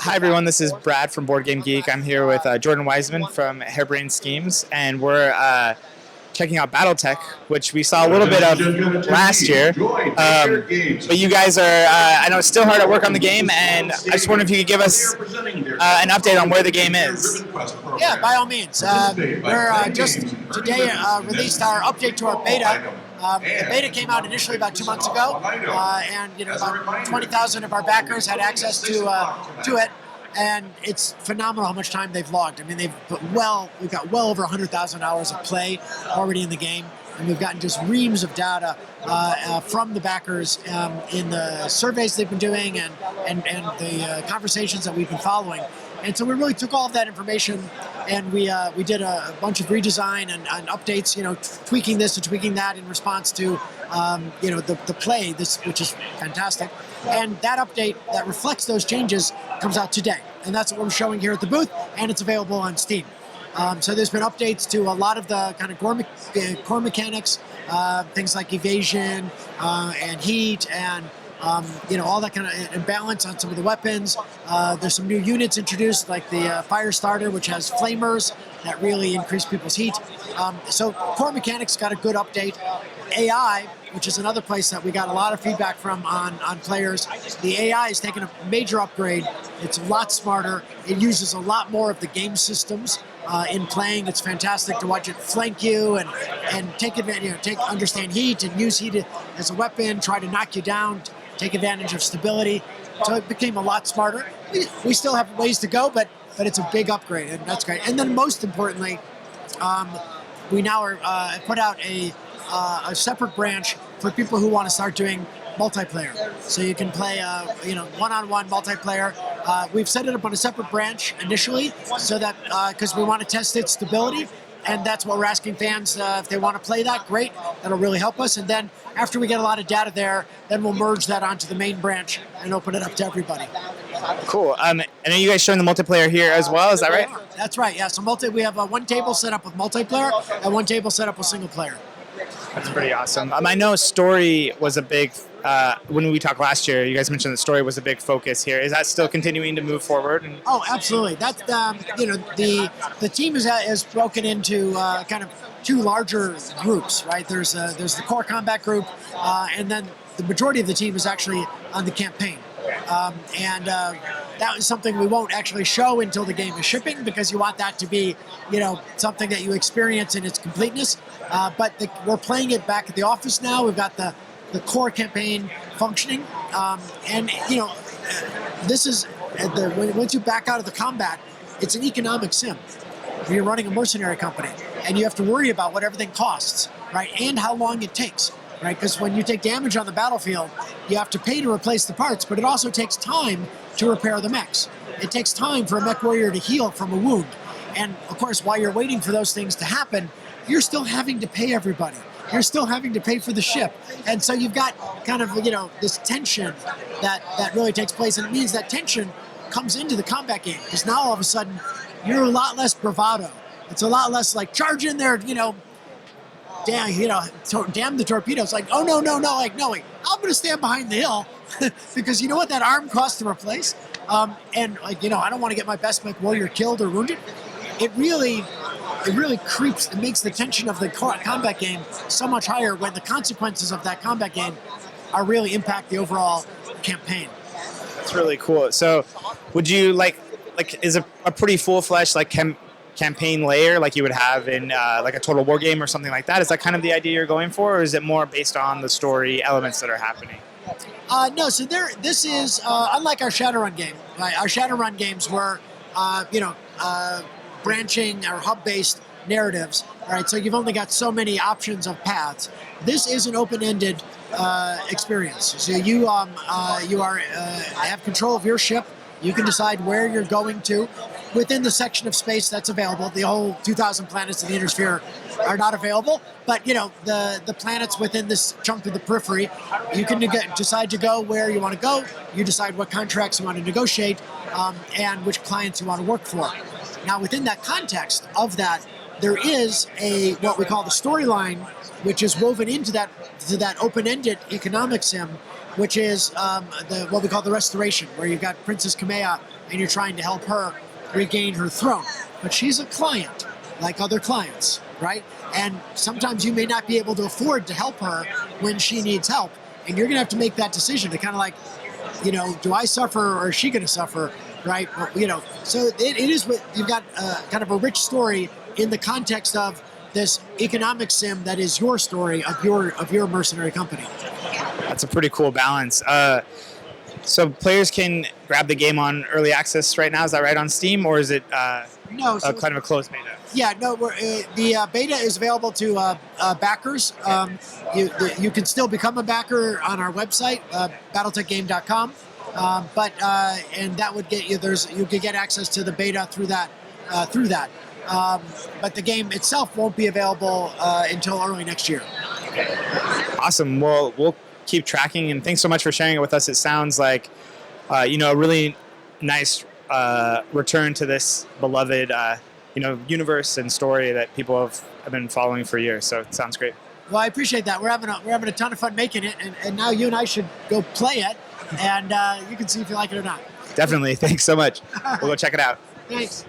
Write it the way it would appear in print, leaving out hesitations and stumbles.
Hi everyone, this is Brad from Board Game Geek. I'm here with Jordan Wiseman from Hairbrained Schemes, and we're checking out Battletech, which we saw a little bit of last year. But you guys are, I know, still hard at work on the game, and I just wonder if you could give us an update on where the game is. Yeah, by all means. We're just today released our update to our beta. The beta came out initially about 2 months ago, and about 20,000 of our backers had access to it, and it's phenomenal how much time they've logged. I mean, we've got well over 100,000 hours of play already in the game, and we've gotten just reams of data from the backers in the surveys they've been doing and the conversations that we've been following. And so we really took all of that information and we did a bunch of redesign and updates, tweaking this and tweaking that in response to, the play, which is fantastic. And that update that reflects those changes comes out today. And that's what we're showing here at the booth, and it's available on Steam. So there's been updates to a lot of the kind of core mechanics, things like evasion and heat and all that kind of imbalance on some of the weapons. There's some new units introduced, like the Fire Starter, which has flamers that really increase people's heat. So core mechanics got a good update. AI, which is another place that we got a lot of feedback from on players. The AI has taken a major upgrade. It's a lot smarter. It uses a lot more of the game systems in playing. It's fantastic to watch it flank you and take advantage, understand heat and use heat as a weapon, try to knock you down, take advantage of stability. So it became a lot smarter. We still have ways to go, but it's a big upgrade, and that's great. And then most importantly, we now are put out a separate branch for people who want to start doing multiplayer. So you can play, one-on-one multiplayer. We've set it up on a separate branch initially, so that because we want to test its stability. And that's what we're asking fans, if they want to play that, great. That'll really help us. And then after we get a lot of data there, then we'll merge that onto the main branch and open it up to everybody. Cool. And are you guys showing the multiplayer here as well? Is that right? That's right, yeah. So we have one table set up with multiplayer and one table set up with single player. That's pretty awesome. I know story was a big, when we talked last year, you guys mentioned that story was a big focus here. Is that still continuing to move forward? Oh, absolutely. That's, the team is broken into kind of two larger groups, right? There's the core combat group, and then the majority of the team is actually on the campaign. That is something we won't actually show until the game is shipping, because you want that to be, something that you experience in its completeness. But we're playing it back at the office now. We've got the core campaign functioning, this is once you back out of the combat, it's an economic sim. You're running a mercenary company, and you have to worry about what everything costs, right, and how long it takes. Right, because when you take damage on the battlefield, you have to pay to replace the parts, but it also takes time to repair the mechs. It takes time for a mech warrior to heal from a wound. And of course, while you're waiting for those things to happen, you're still having to pay everybody. You're still having to pay for the ship. And so you've got kind of, this tension that really takes place. And it means that tension comes into the combat game, because now all of a sudden, you're a lot less bravado. It's a lot less like, charge in there, damn the torpedoes. Like, oh, no, like, no, wait, I'm going to stand behind the hill because you know what that arm costs to replace? I don't want to get my best mech warrior killed or wounded. It really creeps and makes the tension of the combat game so much higher when the consequences of that combat game are really impact the overall campaign. That's really cool. So would you is a pretty full-fledged, campaign layer like you would have in like a Total War game or something like that? Is that kind of the idea you're going for, or is it more based on the story elements that are happening? No, so this is unlike our Shadowrun game. Right? Our Shadowrun games were, branching or hub-based narratives. Right, so you've only got so many options of paths. This is an open-ended experience. So you have control of your ship. You can decide where you're going to within the section of space that's available. The whole 2,000 planets of the Inner Sphere are not available, but the planets within this chunk of the periphery, you can decide to go where you want to go. You decide what contracts you want to negotiate and which clients you want to work for. Now, within that context of that, there is what we call the storyline, which is woven into that open-ended economic sim, which is what we call the Restoration, where you've got Princess Kamea and you're trying to help her regain her throne. But she's a client, like other clients, right? And sometimes you may not be able to afford to help her when she needs help, and you're going to have to make that decision to kind of like, do I suffer or is she going to suffer, right? So it is what you've got, kind of a rich story in the context of this economic sim that is your story of your mercenary company. That's a pretty cool balance. So players can grab the game on early access right now. Is that right, on Steam, or is it No, so kind of a closed beta? Yeah, no. The beta is available to backers. You can still become a backer on our website, battletechgame.com. And that would get you. You could get access to the beta through that. But the game itself won't be available until early next year. Awesome. Well, we'll keep tracking, and thanks so much for sharing it with us. It sounds like a really nice return to this beloved universe and story that people have been following for years. So it sounds great. Well, I appreciate that. We're having a ton of fun making it, and now you and I should go play it, and you can see if you like it or not. Definitely. Thanks so much. We'll go check it out. Thanks.